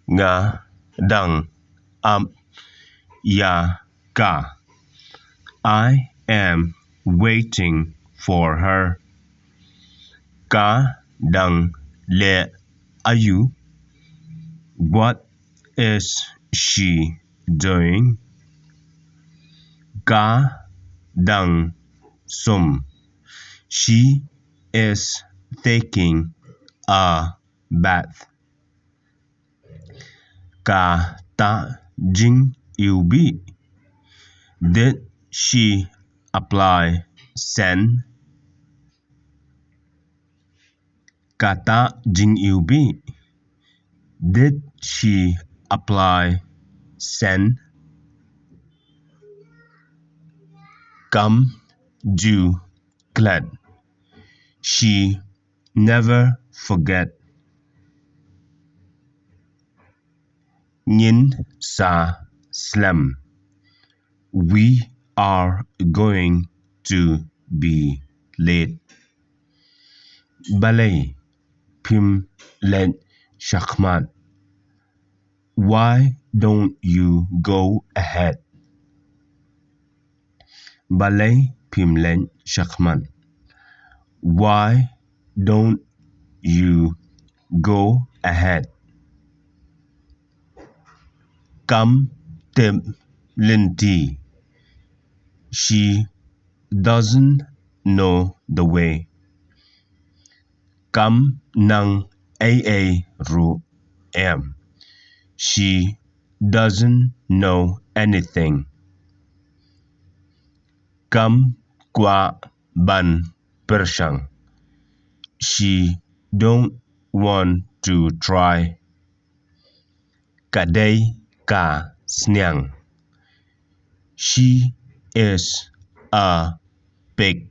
nga dang ya ka. I am waiting for her. Ka dang le ayu. What is she doing? Ka dang sum. She is taking a bath. Ka ta jingiwbih. Did she apply sen? Ka ta jingiwbih. Did she apply sen? Come do glad. She never forget. Nhin sa slam. We are going to be late. Ballet Pim Len Shakman. Why don't you go ahead? Ballet Pim Len Shakman. Why don't you go ahead? Come Tim Lindy. She doesn't know the way. Come nang AA ru em. She doesn't know anything. Come qua ban pershang. She don't want to try. Kadai ka sniang. She is a pig.